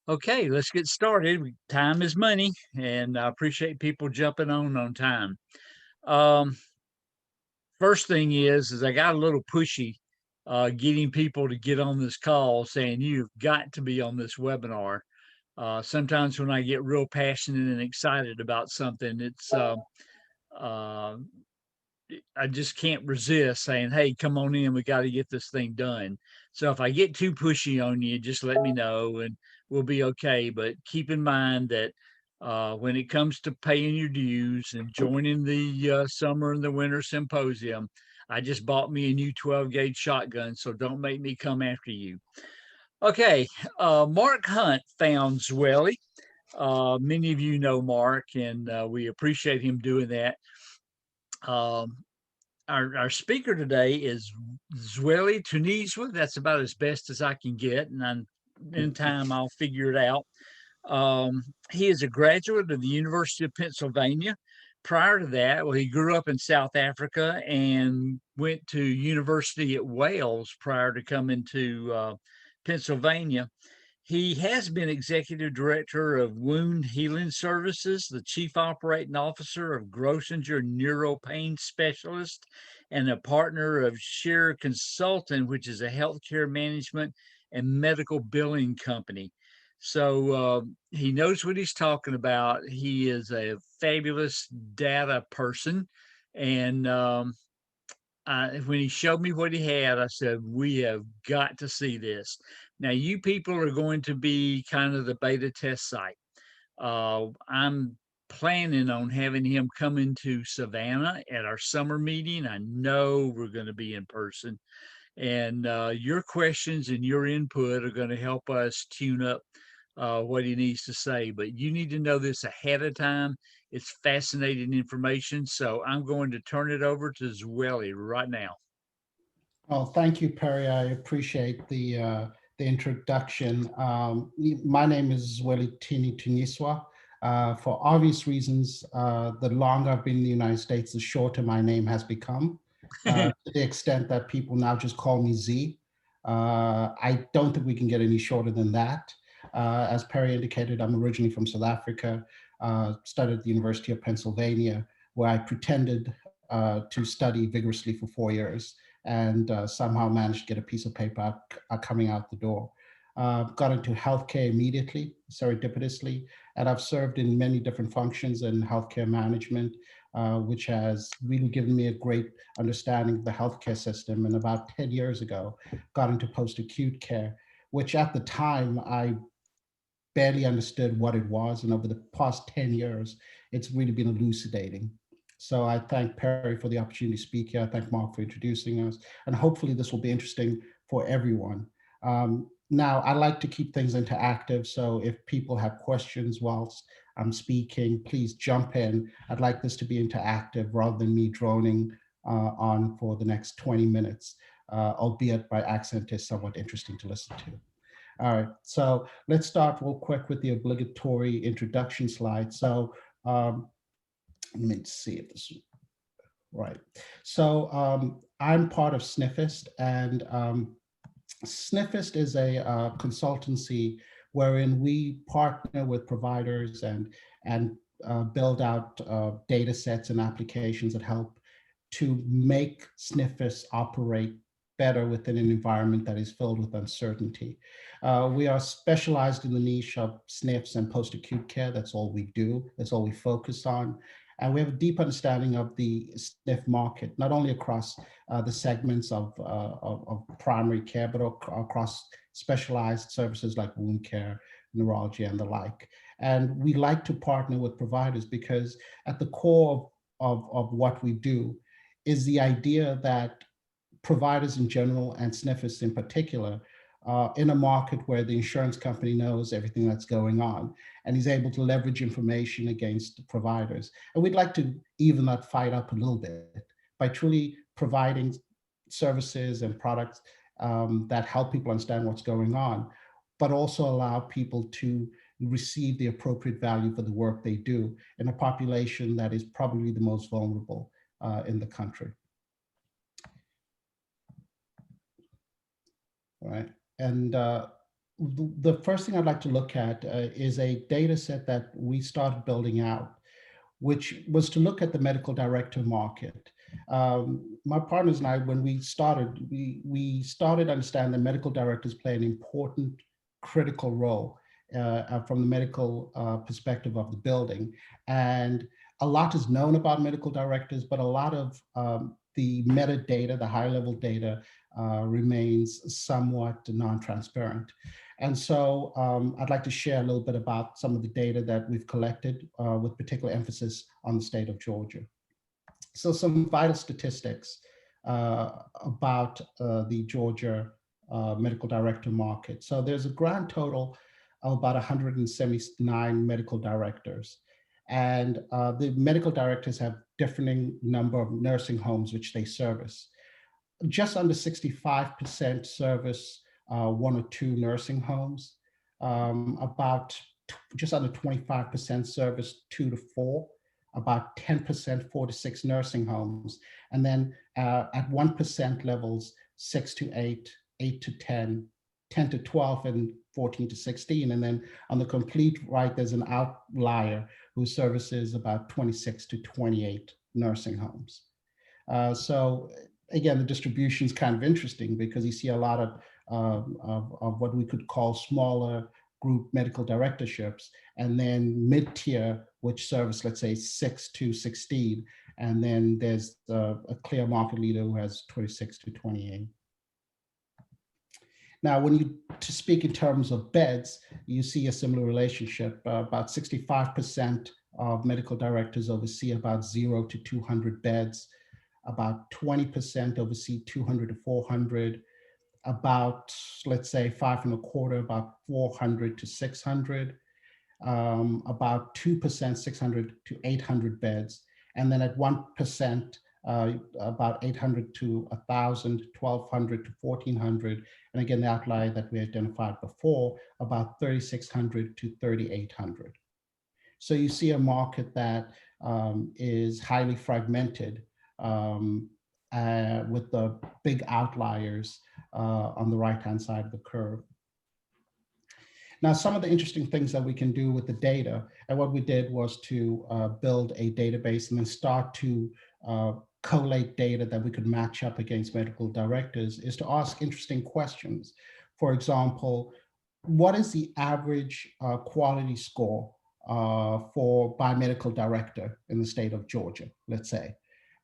Okay, let's get started. Time is money, and I appreciate people jumping on time. Um, First thing is I got a little pushy getting people to get on this call saying you've got to be on this webinar. Sometimes when I get real passionate and excited about something, uh, I just can't resist saying, "Hey, come on in. We got to get this thing done." So if I get too pushy on you, just let me know, and we'll be okay. But keep in mind that when it comes to paying your dues and joining the summer and the winter symposium, I just bought me a new 12 gauge shotgun, so don't make me come after you. Okay, Mark Hunt found Zwelly. Many of you know Mark, and we appreciate him doing that. Um, our speaker today is Zwelithina Tunyiiswa. That's about as best as I can get, and in time I'll figure it out. He is a graduate of the University of Pennsylvania. Prior to that, well, he grew up in South Africa and went to university at Wales prior to coming to Pennsylvania. He has been executive director of Wound Healing Services, the chief operating officer of Grosinger Neuro Pain Specialist, and a partner of Shear Consultant, which is a healthcare management and medical billing company. So he knows what he's talking about. He is a fabulous data person. And when he showed me what he had, I said, we have got to see this. Now, you people are going to be kind of the beta test site. I'm planning on having him come into Savannah at our summer meeting. I know we're going to be in person, and your questions and your input are going to help us tune up what he needs to say. But you need to know this ahead of time. It's fascinating information. So I'm going to turn it over to Zwelly right now. Well, thank you, Perry. I appreciate the introduction. My name is Zwelithina Tunyiiswa. For obvious reasons, the longer I've been in the United States, the shorter my name has become, to the extent that people now just call me Z. I don't think we can get any shorter than that. As Perry indicated, I'm originally from South Africa, studied at the University of Pennsylvania, where I pretended to study vigorously for 4 years and somehow managed to get a piece of paper coming out the door. Got into healthcare immediately, serendipitously, and I've served in many different functions in healthcare management, which has really given me a great understanding of the healthcare system. And about 10 years ago, got into post-acute care, which at the time I barely understood what it was. And over the past 10 years, it's really been elucidating. So I thank Perry for the opportunity to speak here. I thank Mark for introducing us. And hopefully this will be interesting for everyone. Now, I like to keep things interactive. So if people have questions whilst I'm speaking, please jump in. I'd like this to be interactive rather than me droning on for the next 20 minutes, albeit my accent is somewhat interesting to listen to. All right, so let's start real quick with the obligatory introduction slide. So let me see if this is right. So I'm part of SNFist, and SNFist is a consultancy wherein we partner with providers and build out data sets and applications that help to make SNFists operate better within an environment that is filled with uncertainty. We are specialized in the niche of SNFs and post-acute care. That's all we do. That's all we focus on. And we have a deep understanding of the SNF market, not only across the segments of primary care, but across specialized services like wound care, neurology, and the like. And we like to partner with providers because at the core of what we do is the idea that providers in general and SNFists in particular in a market where the insurance company knows everything that's going on and is able to leverage information against providers. And we'd like to even that fight up a little bit by truly providing services and products that help people understand what's going on, but also allow people to receive the appropriate value for the work they do in a population that is probably the most vulnerable in the country. All right. And the first thing I'd like to look at is a data set that we started building out, which was to look at the medical director market. My partners and I, when we started, we started to understand that medical directors play an important, critical role from the medical perspective of the building. And a lot is known about medical directors, but a lot of the metadata, the high level data, remains somewhat non-transparent. And so I'd like to share a little bit about some of the data that we've collected with particular emphasis on the state of Georgia. So some vital statistics about the Georgia medical director market. So there's a grand total of about 179 medical directors. And the medical directors have differing number of nursing homes which they service. Just under 65% service one or two nursing homes, about just under 25% service 2 to 4, about 10% 4 to 6 nursing homes, and then at 1% levels 6 to 8, 8 to 10, 10 to 12, and 14 to 16. And then on the complete right, there's an outlier who services about 26 to 28 nursing homes. So again, the distribution is kind of interesting because you see a lot of what we could call smaller group medical directorships, and then mid-tier, which service, let's say, 6 to 16. And then there's a clear market leader who has 26 to 28. Now, when you speak in terms of beds, you see a similar relationship. About 65% of medical directors oversee about 0 to 200 beds. About 20% oversee 200 to 400. About, let's say, 5 and a quarter, about 400 to 600. About 2%, 600 to 800 beds. And then at 1%, about 800 to 1,000, 1,200 to 1,400. And again, the outlier that we identified before, about 3,600 to 3,800. So you see a market that is highly fragmented with the big outliers on the right-hand side of the curve. Now, some of the interesting things that we can do with the data, and what we did was to build a database and then start to collate data that we could match up against medical directors, is to ask interesting questions. For example, what is the average quality score by medical director in the state of Georgia, let's say?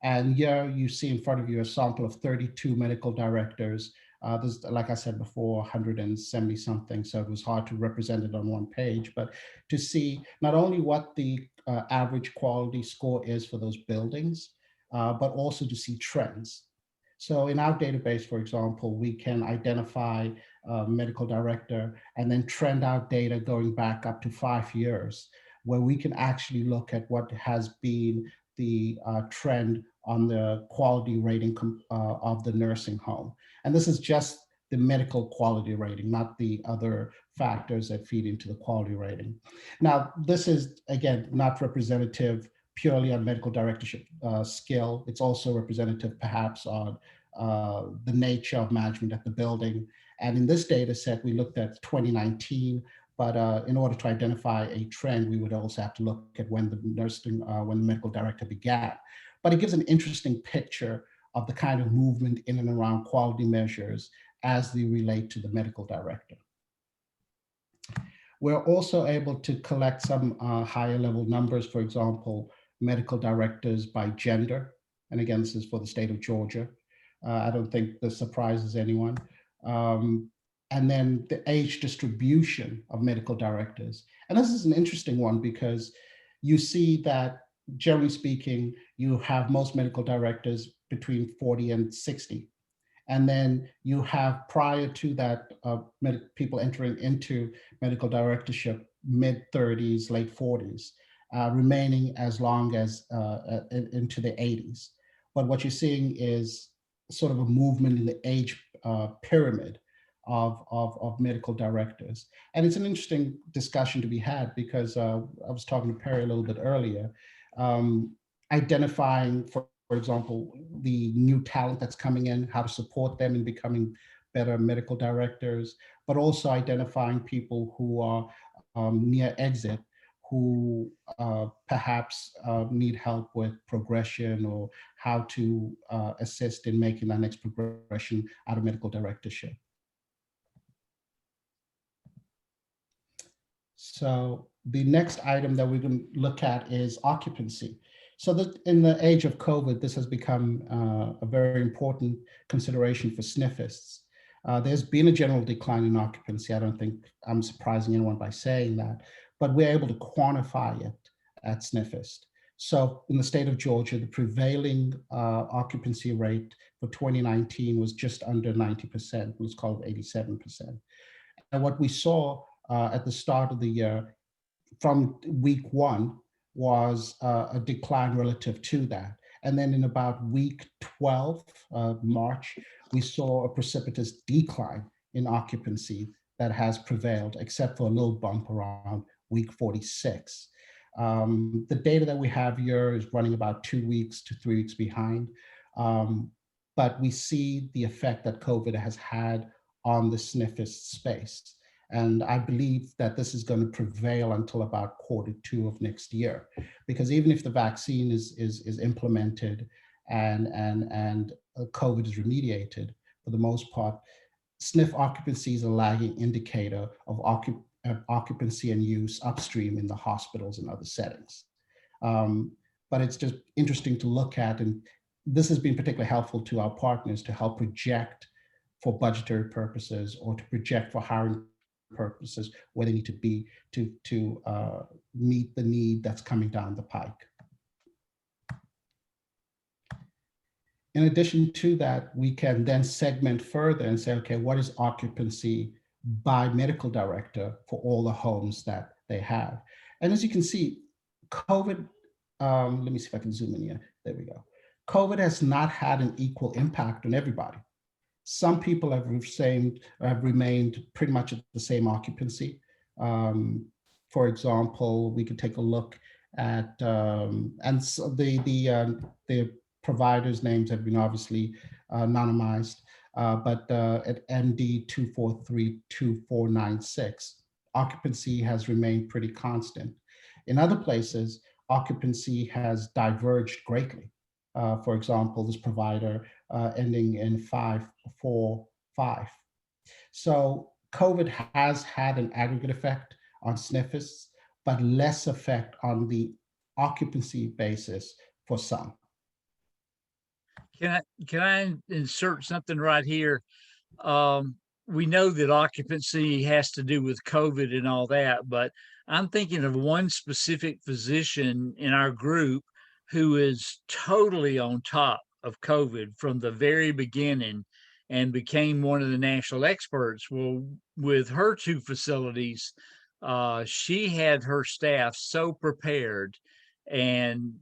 And here you see in front of you a sample of 32 medical directors. There's, like I said before, 170 something, so it was hard to represent it on one page, but to see not only what the average quality score is for those buildings, but also to see trends. So in our database, for example, we can identify a medical director and then trend out data going back up to 5 years, where we can actually look at what has been the trend on the quality rating of the nursing home. And this is just the medical quality rating, not the other factors that feed into the quality rating. Now, this is, again, not representative purely on medical directorship skill. It's also representative perhaps on the nature of management at the building. And in this data set, we looked at 2019, but in order to identify a trend, we would also have to look at when the medical director began. But it gives an interesting picture of the kind of movement in and around quality measures as they relate to the medical director. We're also able to collect some higher level numbers, for example, medical directors by gender. And again, this is for the state of Georgia. I don't think this surprises anyone. And then the age distribution of medical directors. And this is an interesting one because you see that, generally speaking, you have most medical directors between 40 and 60. And then you have, prior to that, people entering into medical directorship, mid-30s, late 40s, remaining as long as into the 80s. But what you're seeing is sort of a movement in the age pyramid of medical directors. And it's an interesting discussion to be had because I was talking to Perry a little bit earlier, identifying, for example, the new talent that's coming in, how to support them in becoming better medical directors, but also identifying people who are near exit, who perhaps need help with progression or how to assist in making that next progression out of medical directorship. So the next item that we're going to look at is occupancy. So that in the age of COVID, this has become a very important consideration for SNFists. There's been a general decline in occupancy. I don't think I'm surprising anyone by saying that, but we're able to quantify it at SNFist. So in the state of Georgia, the prevailing occupancy rate for 2019 was just under 90%. Let's call it 87%. And what we saw at the start of the year from week 1 was a decline relative to that. And then in about week 12, March, we saw a precipitous decline in occupancy that has prevailed, except for a little bump around week 46. The data that we have here is running about 2 weeks to 3 weeks behind. But we see the effect that COVID has had on the SNFist space. And I believe that this is going to prevail until about Q2 of next year, because even if the vaccine is implemented and COVID is remediated, for the most part, SNF occupancy is a lagging indicator of occupancy and use upstream in the hospitals and other settings. But it's just interesting to look at, and this has been particularly helpful to our partners to help project for budgetary purposes or to project for hiring purposes where they need to be to meet the need that's coming down the pike. In addition to that, we can then segment further and say, okay, what is occupancy by medical director for all the homes that they have? And as you can see, COVID, let me see if I can zoom in here. There we go. COVID has not had an equal impact on everybody. Some people have remained pretty much at the same occupancy. For example, we could take a look at, and so the providers' names have been obviously anonymized, but at MD 2432496, occupancy has remained pretty constant. In other places, occupancy has diverged greatly. For example, this provider ending in 545. So COVID has had an aggregate effect on SNFists, but less effect on the occupancy basis for some. Can I insert something right here? We know that occupancy has to do with COVID and all that, but I'm thinking of one specific physician in our group who is totally on top of COVID from the very beginning and became one of the national experts. Well, with her 2 facilities, she had her staff so prepared, and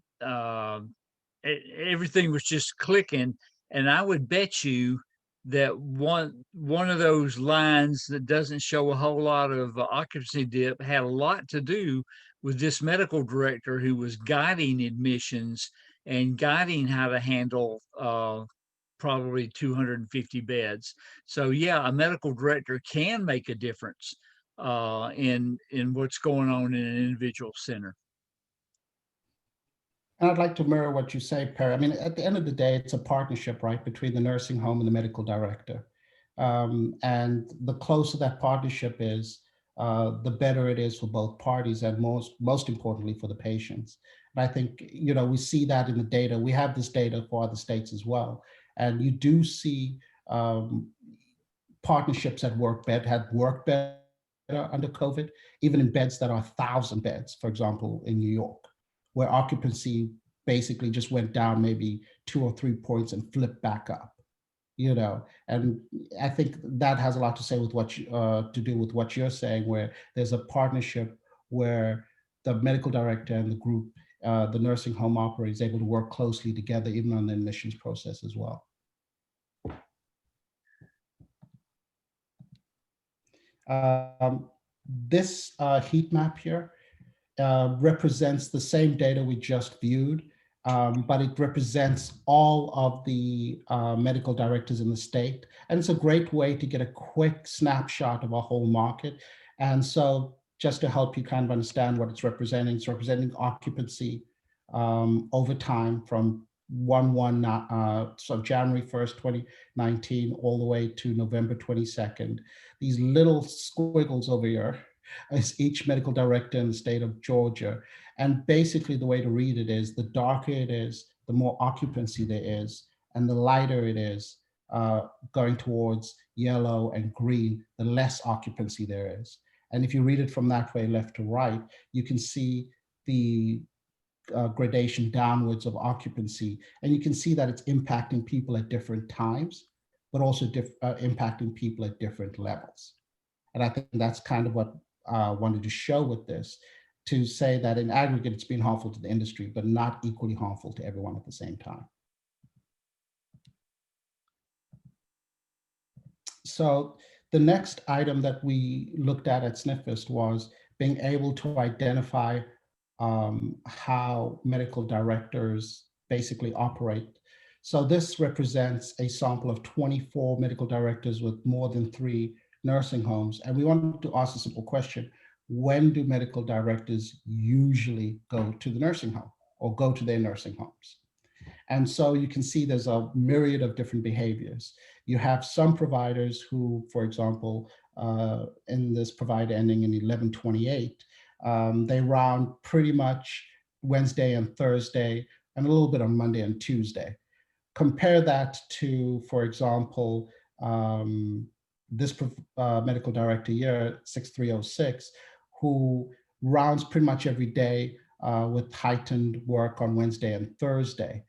everything was just clicking. And I would bet you that one of those lines that doesn't show a whole lot of occupancy dip had a lot to do with this medical director who was guiding admissions and guiding how to handle probably 250 beds. So yeah, a medical director can make a difference in what's going on in an individual center. And I'd like to mirror what you say, Perry. I mean, at the end of the day, it's a partnership, right, between the nursing home and the medical director. And the closer that partnership is, the better it is for both parties, and most importantly for the patients. And I think, you know, we see that in the data. We have this data for other states as well. And you do see partnerships that have worked better under COVID, even in beds that are 1,000 beds, for example, in New York, where occupancy basically just went down maybe 2 or 3 points and flipped back up, you know. And I think that has a lot to say with what to do with what you're saying, where there's a partnership where the medical director and the group, the nursing home operator, is able to work closely together, even on the admissions process as well. This heat map here represents the same data we just viewed but it represents all of the medical directors in the state. And it's a great way to get a quick snapshot of a whole market. And so just to help you kind of understand what it's representing occupancy over time from so January 1st, 2019, all the way to November 22nd. These little squiggles over here is each medical director in the state of Georgia. And basically the way to read it is the darker it is, the more occupancy there is, and the lighter it is, going towards yellow and green, the less occupancy there is. And if you read it from that way, left to right, you can see the gradation downwards of occupancy. And you can see that it's impacting people at different times, but also impacting people at different levels. And I think that's kind of what I wanted to show with this, to say that in aggregate, it's been harmful to the industry, but not equally harmful to everyone at the same time. So the next item that we looked at SNFist was being able to identify how medical directors basically operate. So this represents a sample of 24 medical directors with more than 3 nursing homes. And we wanted to ask a simple question: when do medical directors usually go to the nursing home or go to their nursing homes? And so you can see there's a myriad of different behaviors. You have some providers who, for example, in this provider ending in 1128, they round pretty much Wednesday and Thursday, and a little bit on Monday and Tuesday. Compare that to, for example, this medical director here, 6306, who rounds pretty much every day with heightened work on Wednesday and Thursday.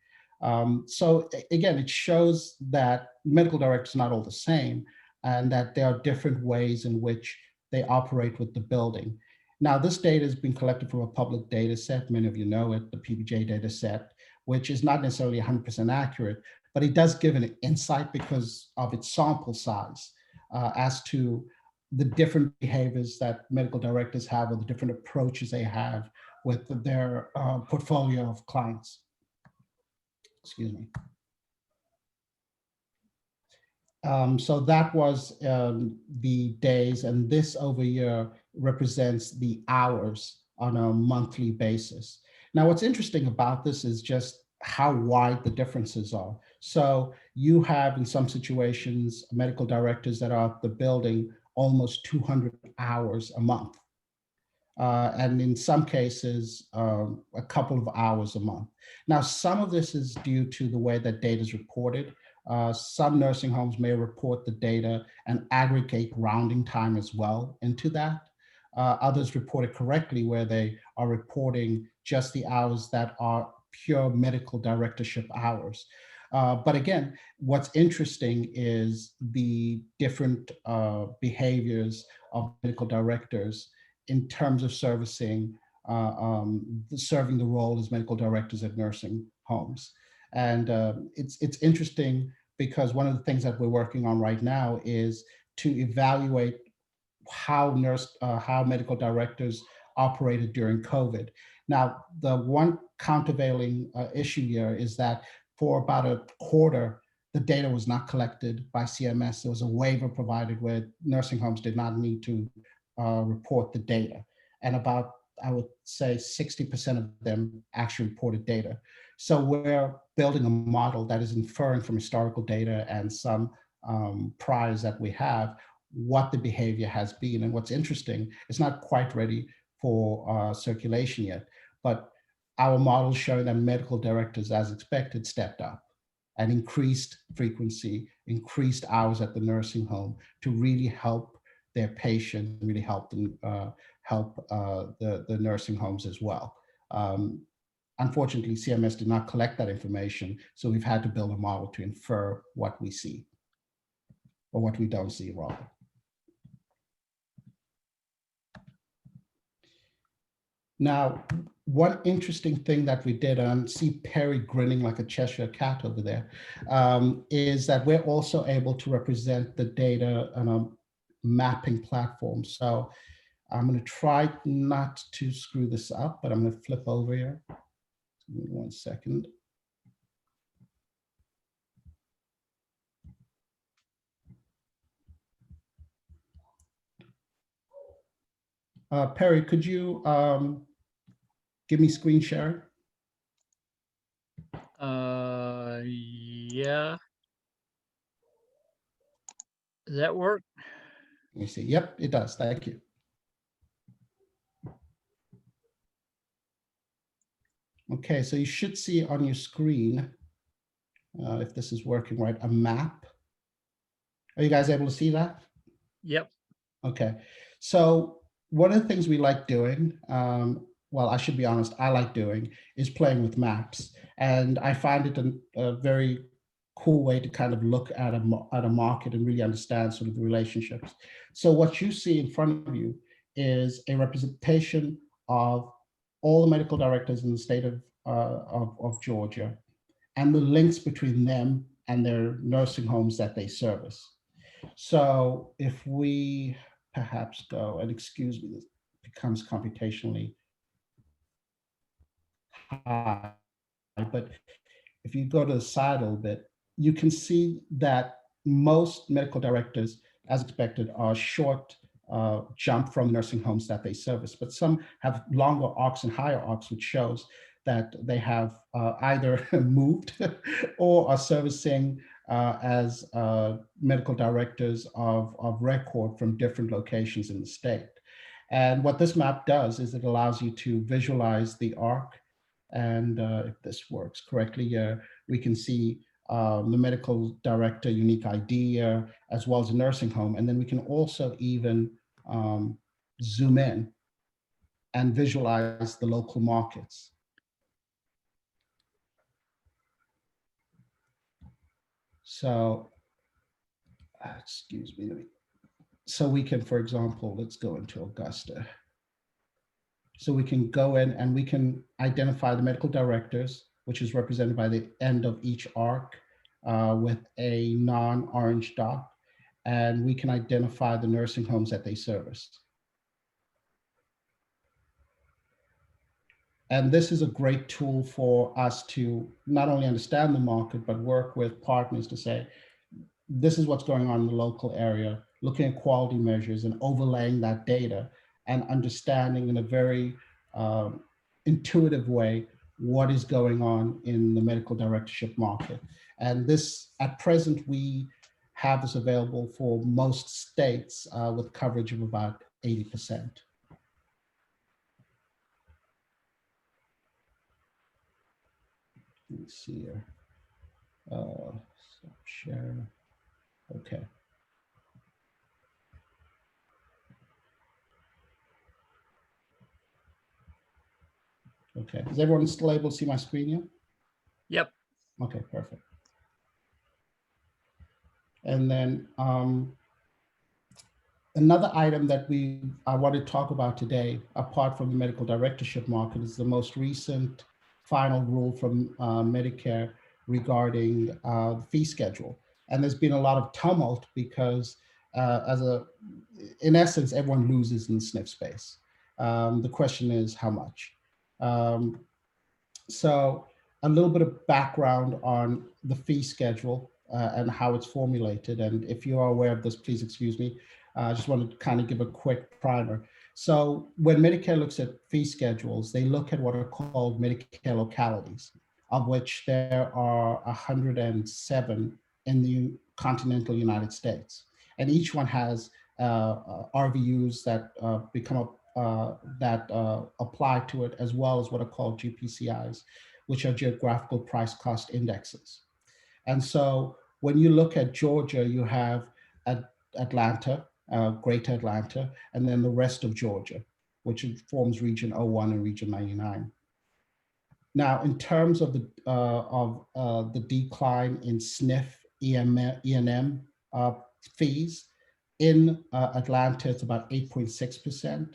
So again, it shows that medical directors are not all the same, and that there are different ways in which they operate with the building. Now, this data has been collected from a public data set. Many of you know it, the PBJ data set, which is not necessarily 100% accurate, but it does give an insight because of its sample size as to the different behaviors that medical directors have, or the different approaches they have with their portfolio of clients. Excuse me. So that was the days, and this over here represents the hours on a monthly basis. Now, what's interesting about this is just how wide the differences are. So you have, in some situations, medical directors that are at the building almost 200 hours a month. And in some cases, a couple of hours a month. Now, some of this is due to the way that data is reported. Some nursing homes may report the data and aggregate rounding time as well into that. Others report it correctly, where they are reporting just the hours that are pure medical directorship hours. But again, what's interesting is the different behaviors of medical directors in terms of serving the role as medical directors at nursing homes. And it's interesting because one of the things that we're working on right now is to evaluate how medical directors operated during COVID. Now, the one countervailing issue here is that for about a quarter, the data was not collected by CMS. There was a waiver provided where nursing homes did not need to report the data. And about, I would say, 60% of them actually reported data. So we're building a model that is inferring from historical data and some priors that we have what the behavior has been. And what's interesting, it's not quite ready for circulation yet, but our models show that medical directors, as expected, stepped up and increased frequency, increased hours at the nursing home to really help their patients, really help them, the nursing homes as well. Unfortunately, CMS did not collect that information, so we've had to build a model to infer what we see, or what we don't see, rather. Now, one interesting thing that we did, and I see Perry grinning like a Cheshire cat over there, is that we're also able to represent the data on a mapping platform. So I'm going to try not to screw this up, but I'm going to flip over here. Give me 1 second. Perry, could you give me screen share? Yeah. Does that work? Let me see. Yep, it does. Thank you. Okay, so you should see on your screen, if this is working right, a map. Are you guys able to see that? Yep. Okay, so one of the things we like doing, well, I should be honest, I like doing, is playing with maps. And I find it a very cool way to kind of look at a market and really understand sort of the relationships. So what you see in front of you is a representation of all the medical directors in the state of Georgia and the links between them and their nursing homes that they service. So if we perhaps go, and excuse me, this becomes computationally high, but if you go to the side a little bit, you can see that most medical directors, as expected, are short jump from nursing homes that they service, but some have longer arcs and higher arcs, which shows that they have either moved or are servicing as medical directors of record from different locations in the state. And what this map does is it allows you to visualize the arc. And if this works correctly, we can see the medical director unique ID, as well as a nursing home. And then we can also even zoom in and visualize the local markets. So, excuse me, so we can, for example, let's go into Augusta. So we can go in and we can identify the medical directors, which is represented by the end of each arc with a non-orange dot. And we can identify the nursing homes that they service. And this is a great tool for us to not only understand the market, but work with partners to say, this is what's going on in the local area, looking at quality measures and overlaying that data and understanding in a very intuitive way what is going on in the medical directorship market. And this, at present, we have this available for most states with coverage of about 80%. Let me see here. Stop share. Okay. Okay. Is everyone still able to see my screen yet? Yep. Okay, perfect. And then another item that I want to talk about today, apart from the medical directorship market, is the most recent final rule from Medicare regarding the fee schedule. And there's been a lot of tumult because in essence, everyone loses in the SNF space. The question is how much? So a little bit of background on the fee schedule and how it's formulated. And if you are aware of this, please excuse me. I just wanted to kind of give a quick primer. So when Medicare looks at fee schedules, they look at what are called Medicare localities, of which there are 107 in the continental United States. And each one has RVUs that apply to it, as well as what are called GPCIs, which are geographical price cost indexes. And so when you look at Georgia, you have Atlanta, Greater Atlanta, and then the rest of Georgia, which forms Region 01 and Region 99. Now, in terms of the decline in SNF E&M fees, in Atlanta, it's about 8.6%.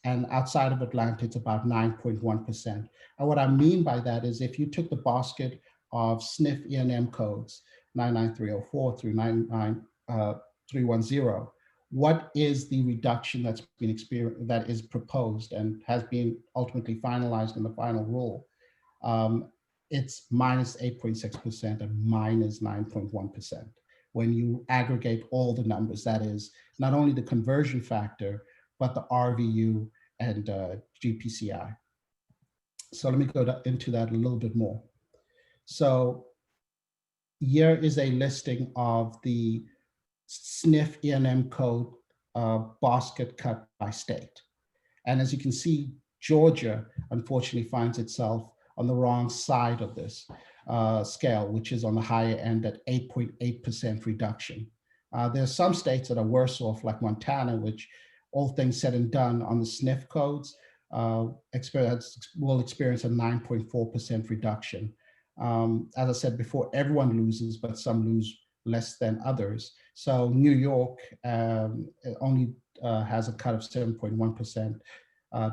And outside of Atlanta, it's about 9.1%. And what I mean by that is if you took the basket of SNF E&M codes, 99304 through 99310, what is the reduction that's been experienced, that is proposed and has been ultimately finalized in the final rule? it's minus 8.6% and minus 9.1%. When you aggregate all the numbers, that is not only the conversion factor, but the RVU and GPCI. So let me go into that a little bit more. So here is a listing of the SNF E&M code basket cut by state. And as you can see, Georgia unfortunately finds itself on the wrong side of this scale, which is on the higher end at 8.8% reduction. There are some states that are worse off, like Montana, which all things said and done on the SNF codes will experience a 9.4% reduction. As I said before, everyone loses, but some lose less than others. So New York only has a cut of 7.1%,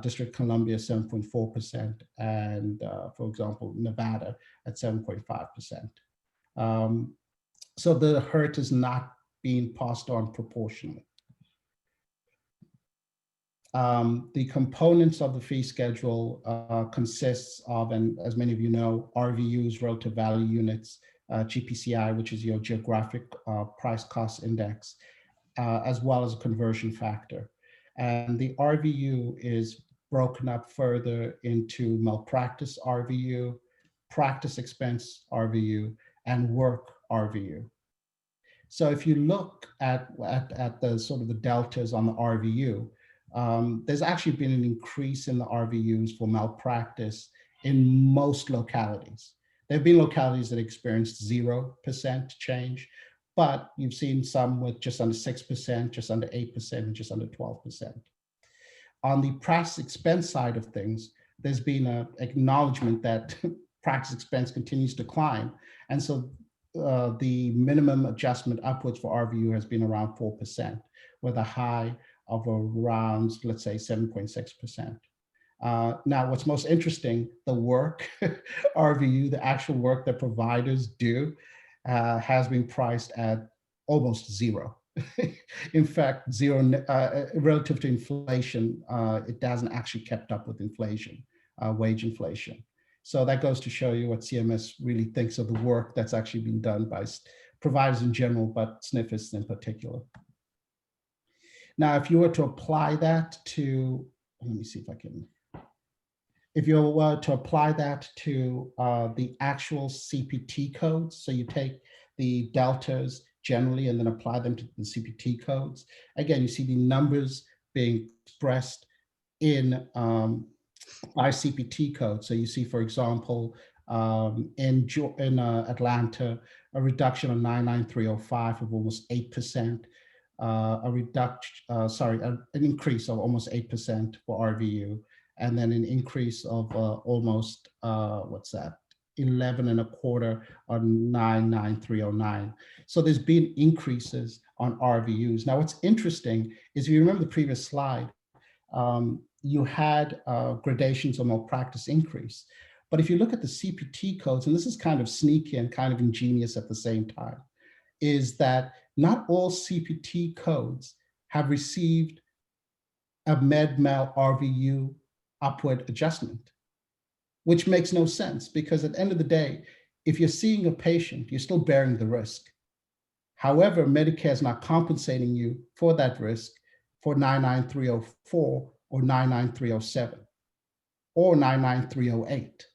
District of Columbia 7.4%, and for example, Nevada at 7.5%. So the hurt is not being passed on proportionally. The components of the fee schedule consists of, and as many of you know, RVUs, relative value units, GPCI, which is your geographic price cost index, as well as a conversion factor. And the RVU is broken up further into malpractice RVU, practice expense RVU, and work RVU. So if you look at the sort of the deltas on the RVU, there's actually been an increase in the RVUs for malpractice in most localities. There have been localities that experienced 0% change, but you've seen some with just under 6%, just under 8%, and just under 12%. On the practice expense side of things, there's been an acknowledgement that practice expense continues to climb. And so the minimum adjustment upwards for RVU has been around 4%, with a high of around, let's say, 7.6%. Now, what's most interesting, the work RVU, the actual work that providers do, has been priced at almost zero. In fact, zero relative to inflation, it hasn't actually kept up with inflation, wage inflation. So that goes to show you what CMS really thinks of the work that's actually been done by providers in general, but SNFists in particular. Now, if you were to apply that to, let me see if I can, if you were to apply that to the actual CPT codes, so you take the deltas generally and then apply them to the CPT codes, again, you see the numbers being expressed in by CPT code. So you see, for example, in Atlanta, a reduction of 99305 of almost 8%, an increase of almost 8% for RVU, and then an increase of almost, 11 and a quarter on 99309. So there's been increases on RVUs. Now, what's interesting is, if you remember the previous slide, you had gradations of malpractice increase. But if you look at the CPT codes, and this is kind of sneaky and kind of ingenious at the same time, is that not all CPT codes have received a med-mal RVU upward adjustment, which makes no sense, because at the end of the day, if you're seeing a patient, you're still bearing the risk. However, Medicare is not compensating you for that risk for 99304 or 99307 or 99308.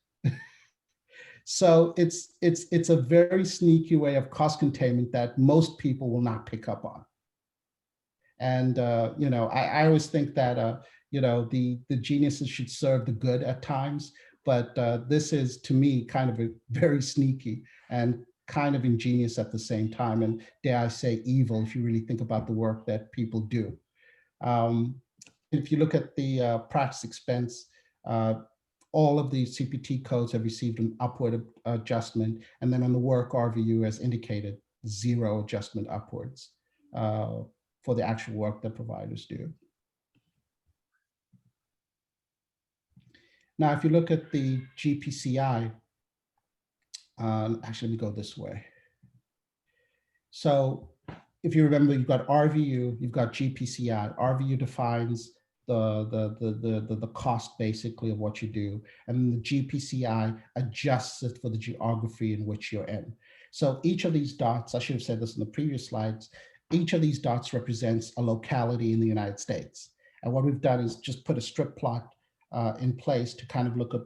So it's a very sneaky way of cost containment that most people will not pick up on. And I always think that the geniuses should serve the good at times, but this is, to me, kind of a very sneaky and kind of ingenious at the same time, and dare I say evil, if you really think about the work that people do. If you look at the practice expense, all of the CPT codes have received an upward adjustment, and then on the work RVU, as indicated, zero adjustment upwards for the actual work that providers do. Now, if you look at the GPCI, actually, let me go this way. So if you remember, you've got RVU, you've got GPCI. RVU defines the cost basically of what you do. And the GPCI adjusts it for the geography in which you're in. So each of these dots, I should have said this in the previous slides, each of these dots represents a locality in the United States. And what we've done is just put a strip plot in place to kind of look at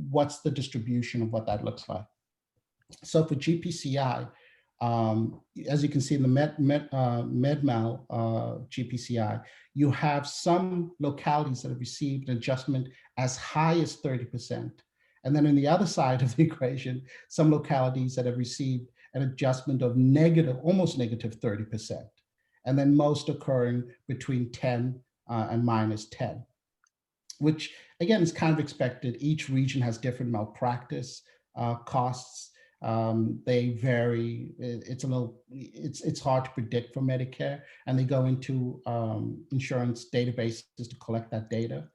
what's the distribution of what that looks like. So for GPCI, as you can see in the MedMal GPCI, you have some localities that have received an adjustment as high as 30%. And then on the other side of the equation, some localities that have received an adjustment of negative, almost negative 30%. And then most occurring between 10 and minus 10, which again is kind of expected. Each region has different malpractice costs. They vary. It's hard to predict for Medicare, and they go into insurance databases to collect that data.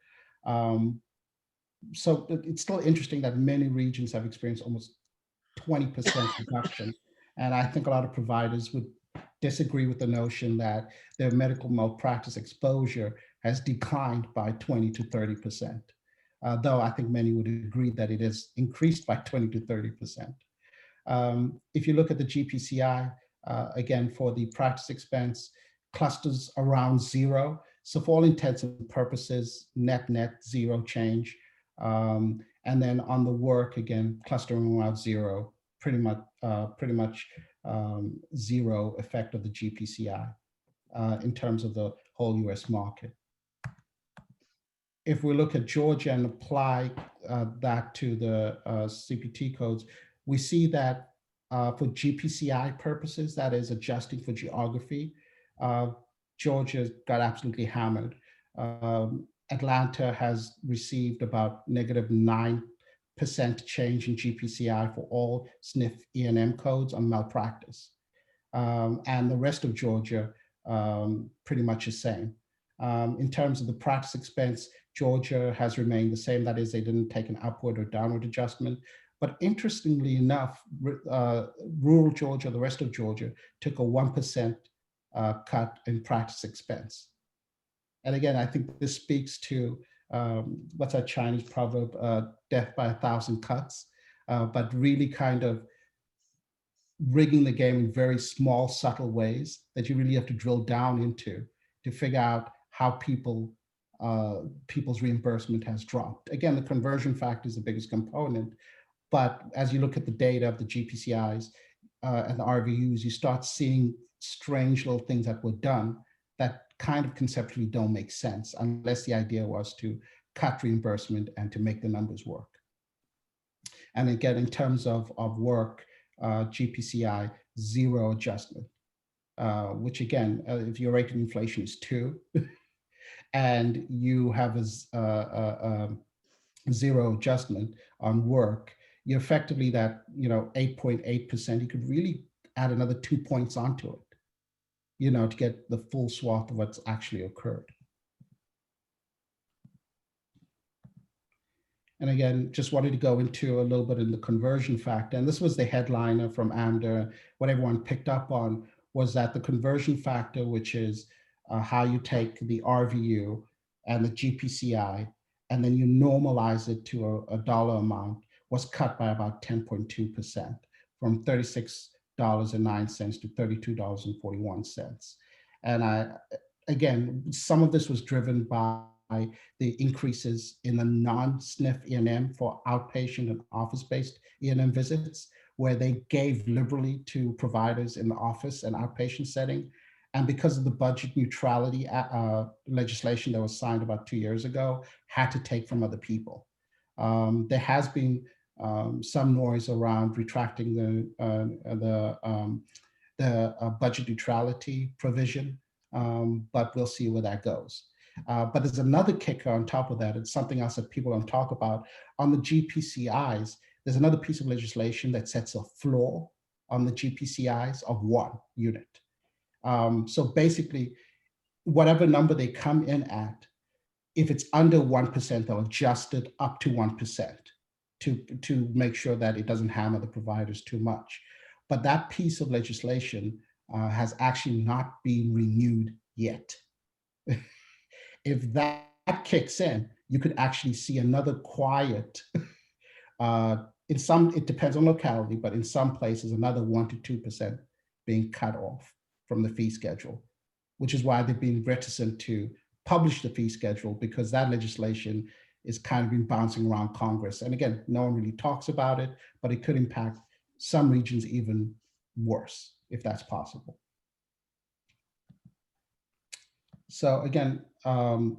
So it's still interesting that many regions have experienced almost 20% reduction. And I think a lot of providers would disagree with the notion that their medical malpractice exposure has declined by 20 to 30%. Though I think many would agree that it has increased by 20 to 30%. If you look at the GPCI, again, for the practice expense, clusters around zero. So for all intents and purposes, net zero change. And then on the work, again, clustering around zero, pretty much zero effect of the GPCI in terms of the whole US market. If we look at Georgia and apply that to the CPT codes, we see that for GPCI purposes, that is adjusting for geography, Georgia got absolutely hammered. Atlanta has received about negative 9% change in GPCI for all SNF E&M codes on malpractice. And the rest of Georgia, pretty much the same. In terms of the practice expense, Georgia has remained the same. That is, they didn't take an upward or downward adjustment. But interestingly enough, rural Georgia, the rest of Georgia, took a 1% cut in practice expense. And again, I think this speaks to what's that Chinese proverb, death by 1,000 cuts, but really kind of rigging the game in very small, subtle ways that you really have to drill down into to figure out how people's reimbursement has dropped. Again, the conversion factor is the biggest component, but as you look at the data of the GPCIs and the RVUs, you start seeing strange little things that were done that kind of conceptually don't make sense unless the idea was to cut reimbursement and to make the numbers work. And again, in terms of work, GPCI, zero adjustment, which again, if your rate of inflation is 2 and you have a zero adjustment on work, you're effectively that 8.8%, you could really add another 2 points onto it, to get the full swath of what's actually occurred. And again, just wanted to go into a little bit in the conversion factor. And this was the headliner from AMDA. What everyone picked up on was that the conversion factor, which is how you take the RVU and the GPCI, and then you normalize it to a dollar amount, was cut by about 10.2%, from $36.09 to $32.41. And again, some of this was driven by the increases in the non-SNF E&M for outpatient and office-based E&M visits, where they gave liberally to providers in the office and outpatient setting. And because of the budget neutrality legislation that was signed about 2 years ago, had to take from other people. There has been some noise around retracting the budget neutrality provision, but we'll see where that goes. But there's another kicker on top of that. It's something else that people don't talk about. On the GPCIs, there's another piece of legislation that sets a floor on the GPCIs of 1 unit. So basically, whatever number they come in at, if it's under 1%, they'll adjust it up to 1% to make sure that it doesn't hammer the providers too much. But that piece of legislation has actually not been renewed yet. If that kicks in, you could actually see another quiet, in some, it depends on locality, but in some places, another 1 to 2% being cut off from the fee schedule, which is why they've been reticent to publish the fee schedule, because that legislation is kind of been bouncing around Congress. And again, no one really talks about it, but it could impact some regions even worse, if that's possible. So again,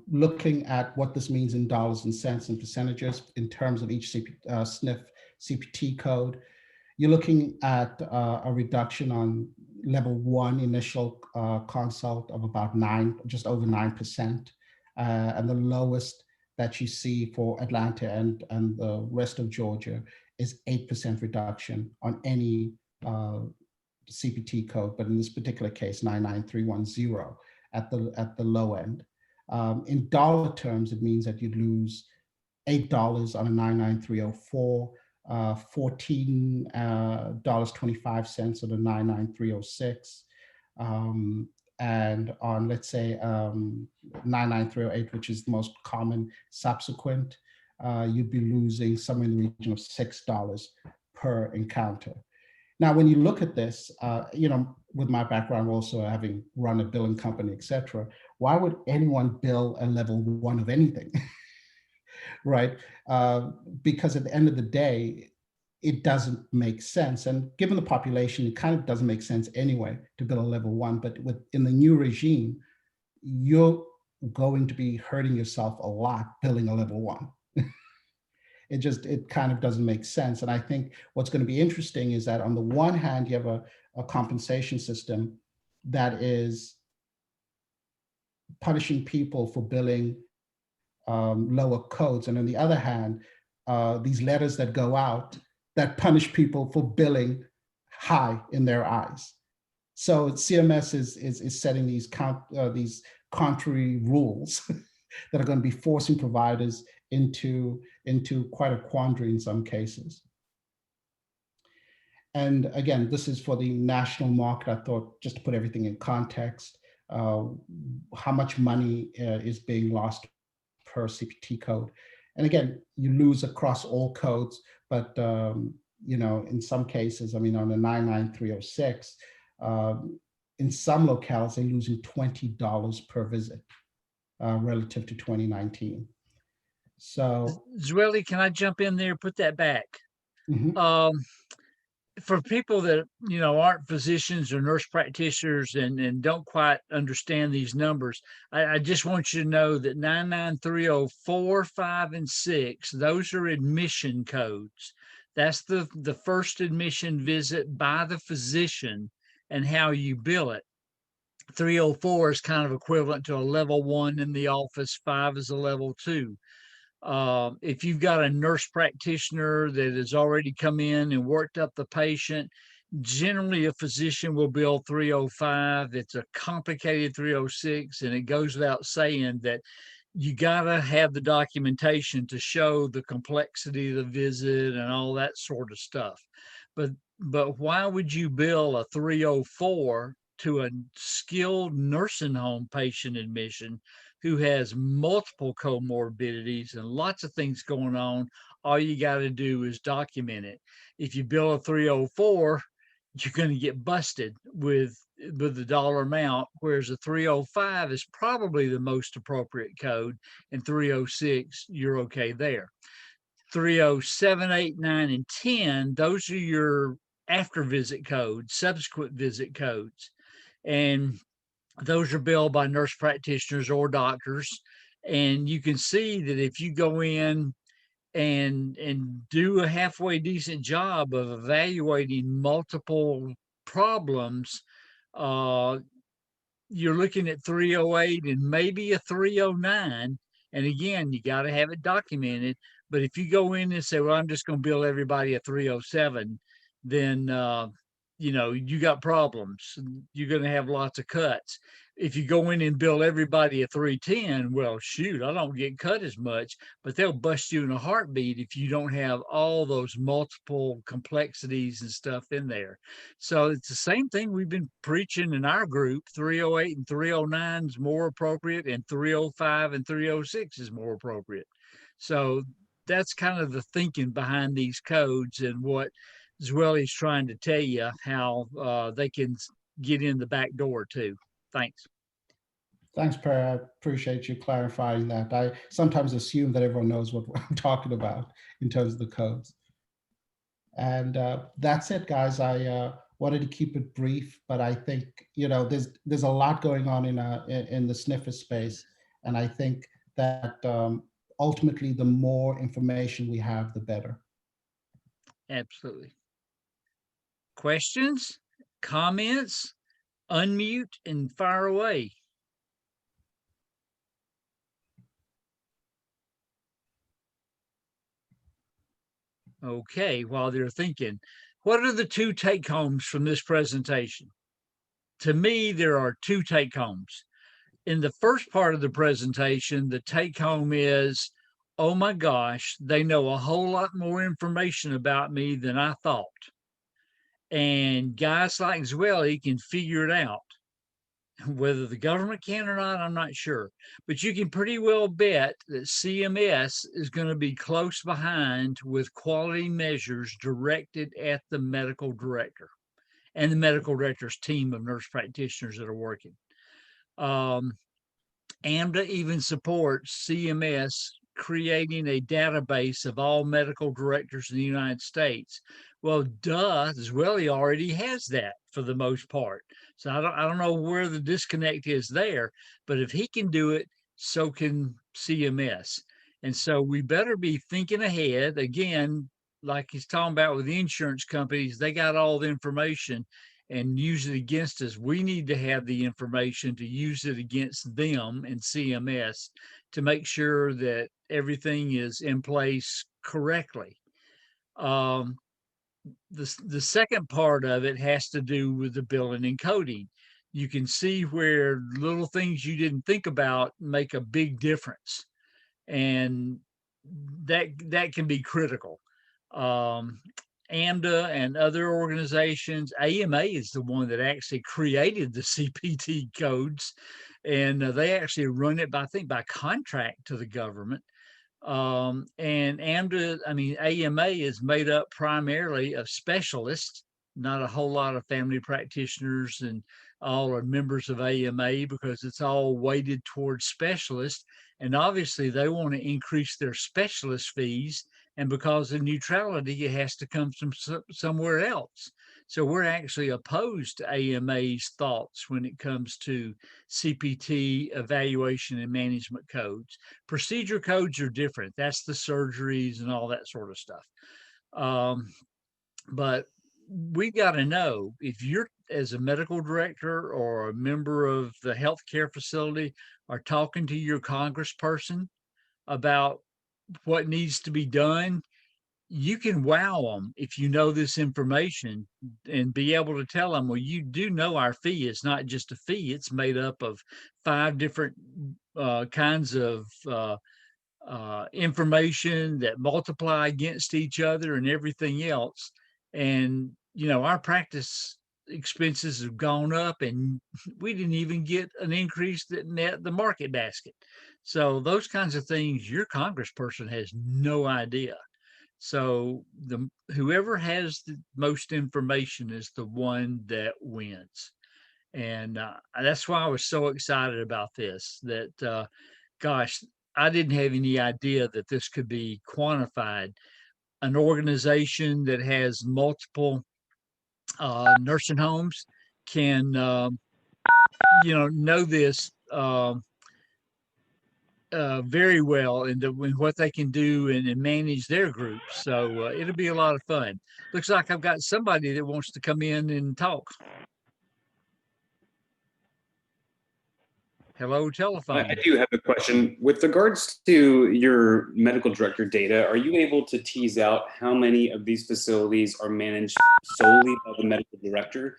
looking at what this means in dollars and cents and percentages in terms of each SNF CPT code, you're looking at a reduction on level 1 initial consult of about just over 9%. And the lowest that you see for Atlanta and the rest of Georgia is 8% reduction on any CPT code, but in this particular case, 99310 at the low end. In dollar terms, it means that you'd lose $8 on a 99304, $14.25 on a 99306, and on, let's say, 99308, which is the most common subsequent, you'd be losing somewhere in the region of $6 per encounter. Now, when you look at this, with my background also having run a billing company, et cetera, why would anyone bill a level 1 of anything? Right? Because at the end of the day, it doesn't make sense. And given the population, it kind of doesn't make sense anyway to bill a level 1. But in the new regime, you're going to be hurting yourself a lot billing a level 1. It kind of doesn't make sense. And I think what's going to be interesting is that on the one hand, you have a compensation system that is punishing people for billing lower codes. And on the other hand, these letters that go out that punish people for billing high in their eyes. So CMS is setting these contrary rules that are going to be forcing providers into quite a quandary in some cases. And again, this is for the national market. I thought, just to put everything in context, how much money is being lost per CPT code. And again, you lose across all codes, but in some cases, I mean, on the 99306, in some locales, they're losing $20 per visit relative to 2019. So, Zweli, can I jump in there, put that back? For people that, aren't physicians or nurse practitioners and don't quite understand these numbers, I just want you to know that 99304, 5, and 6, those are admission codes. That's the first admission visit by the physician and how you bill it. 304 is kind of equivalent to a level 1 in the office, 5 is a level 2. If you've got a nurse practitioner that has already come in and worked up the patient, generally a physician will bill 305. It's a complicated 306, and it goes without saying that you got to have the documentation to show the complexity of the visit and all that sort of stuff. But why would you bill a 304 to a skilled nursing home patient admission who has multiple comorbidities and lots of things going on? All you got to do is document it. If you bill a 304, you're going to get busted with the dollar amount, whereas a 305 is probably the most appropriate code, and 306, you're okay there. 307, 8, 9, and 10, those are your after visit codes, subsequent visit codes. And those are billed by nurse practitioners or doctors. And you can see that if you go in and do a halfway decent job of evaluating multiple problems, you're looking at 308 and maybe a 309. And again, you got to have it documented. But if you go in and say, well, I'm just going to bill everybody a 307, then you got problems. You're going to have lots of cuts. If you go in and bill everybody a 310, well, shoot, I don't get cut as much, but they'll bust you in a heartbeat if you don't have all those multiple complexities and stuff in there. So it's the same thing we've been preaching in our group. 308 and 309 is more appropriate, and 305 and 306 is more appropriate. So that's kind of the thinking behind these codes, and what Zwelly's trying to tell you how they can get in the back door too. Thanks. Thanks, Perry. I appreciate you clarifying that. I sometimes assume that everyone knows what I'm talking about in terms of the codes. And that's it, guys. I wanted to keep it brief, but I think there's a lot going on in the sniffer space, and I think that ultimately, the more information we have, the better. Absolutely. Questions, comments, unmute and fire away. Okay, while they're thinking, what are the two take homes from this presentation? To me, there are two take homes. In the first part of the presentation, the take home is, oh my gosh, they know a whole lot more information about me than I thought. And guys like Zwelly can figure it out. Whether the government can or not, I'm not sure. But you can pretty well bet that CMS is going to be close behind with quality measures directed at the medical director and the medical director's team of nurse practitioners that are working. AMDA even supports CMS creating a database of all medical directors in the United States. Well, duh, Zwelly already has that for the most part. So I don't know where the disconnect is there, but if he can do it, so can CMS. And so we better be thinking ahead. Again, like he's talking about with the insurance companies, they got all the information and use it against us. We need to have the information to use it against them and CMS to make sure that everything is in place correctly. The second part of it has to do with the billing and coding. You can see where little things you didn't think about make a big difference, and that can be critical. AMDA and other organizations, AMA is the one that actually created the CPT codes, and they actually run it by, I think, by contract to the government. And AMA is made up primarily of specialists, not a whole lot of family practitioners, and all are members of AMA because it's all weighted towards specialists. And obviously they want to increase their specialist fees. And because of neutrality, it has to come from somewhere else. So we're actually opposed to AMA's thoughts when it comes to CPT evaluation and management codes. Procedure codes are different. That's the surgeries and all that sort of stuff. But we got to know, if you're, as a medical director or a member of the healthcare facility, are talking to your congressperson about what needs to be done, you can wow them if you know this information and be able to tell them, well, you do know our fee is not just a fee, it's made up of 5 different kinds of information that multiply against each other and everything else. And, our practice expenses have gone up and we didn't even get an increase that met the market basket. So those kinds of things, your congressperson has no idea. So whoever has the most information is the one that wins. And that's why I was so excited about this, that, gosh, I didn't have any idea that this could be quantified. An organization that has multiple nursing homes can, know this very well, and what they can do and manage their groups. So it'll be a lot of fun. Looks like I've got somebody that wants to come in and talk. Hello, I telephone. do have a question. With regards to your medical director data, are you able to tease out how many of these facilities are managed solely by the medical director?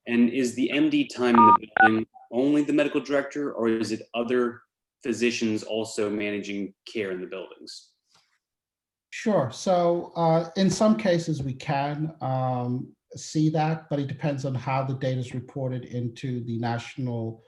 And is the MD time in the building only the medical director, or is it other physicians also managing care in the buildings? Sure. So in some cases we can see that, but it depends on how the data is reported into the national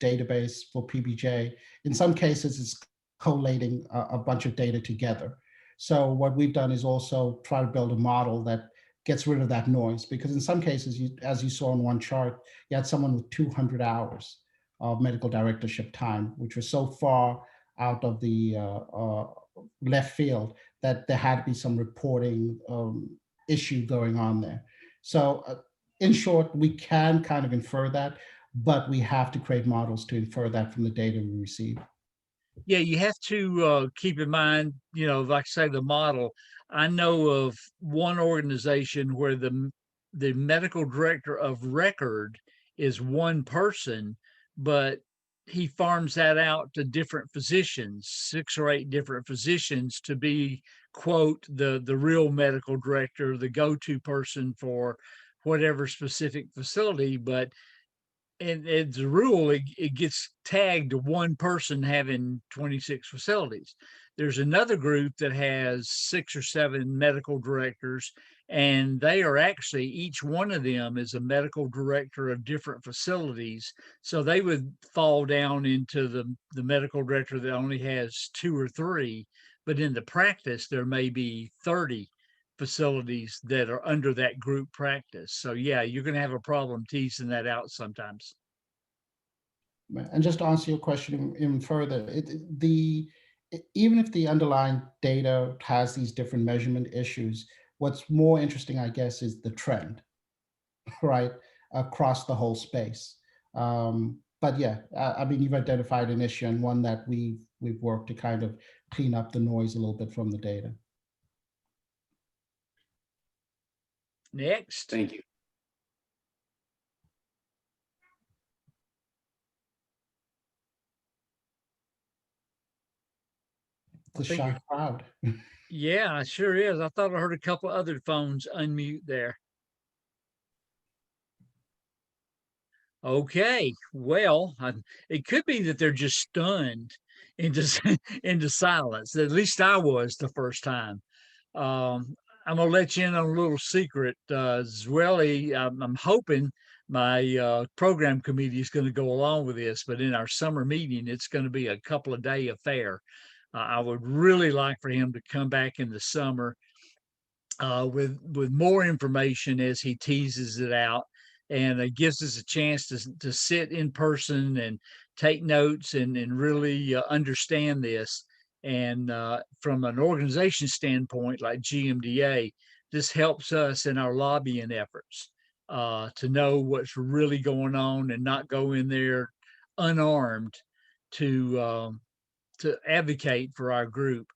database for PBJ. In some cases, it's collating a bunch of data together. So what we've done is also try to build a model that gets rid of that noise, because in some cases, as you saw on one chart, you had someone with 200 hours of medical directorship time, which was so far out of the left field that there had to be some reporting issue going on there. So in short, we can kind of infer that, but we have to create models to infer that from the data we receive. Yeah, you have to keep in mind, like say the model. I know of one organization where the medical director of record is one person, but he farms that out to different physicians, 6 or 8 different physicians, to be, quote, the real medical director, the go-to person for whatever specific facility. But and as a rule, it gets tagged to one person having 26 facilities. There's another group that has 6 or 7 medical directors, and they are actually, each one of them is a medical director of different facilities. So they would fall down into the medical director that only has 2 or 3, but in the practice, there may be 30 facilities that are under that group practice. So yeah, you're going to have a problem teasing that out sometimes. And just to answer your question even further, even if the underlying data has these different measurement issues, what's more interesting, I guess, is the trend, right, across the whole space. But yeah, I mean, you've identified an issue and one that we've worked to kind of clean up the noise a little bit from the data. Next. Thank you. The shy crowd. Yeah, it sure is. I thought I heard a couple other phones unmute there. Okay, well, it could be that they're just stunned into into silence. At least I was the first time. I'm gonna let you in on a little secret. Zweli, I'm hoping my program committee is going to go along with this, but in our summer meeting, it's going to be a couple of day affair. I would really like for him to come back in the summer with more information as he teases it out, and it gives us a chance to sit in person and take notes and really understand this. And from an organization standpoint, like GMDA, this helps us in our lobbying efforts to know what's really going on and not go in there unarmed to advocate for our group.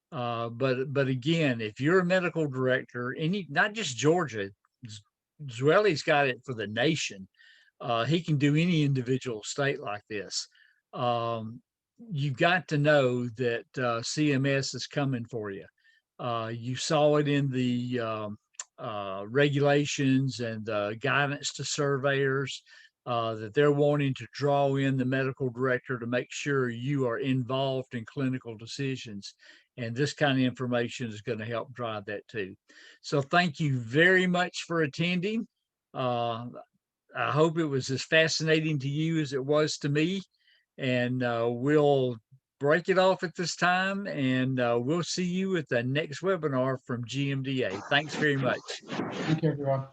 But again, if you're a medical director, not just Georgia, Zweli's got it for the nation. He can do any individual state like this. You've got to know that CMS is coming for you. You saw it in the regulations and guidance to surveyors, that they're wanting to draw in the medical director to make sure you are involved in clinical decisions. And this kind of information is going to help drive that too. So thank you very much for attending. I hope it was as fascinating to you as it was to me. And we'll break it off at this time, and we'll see you at the next webinar from GMDA. Thanks very much. Thank you, everyone.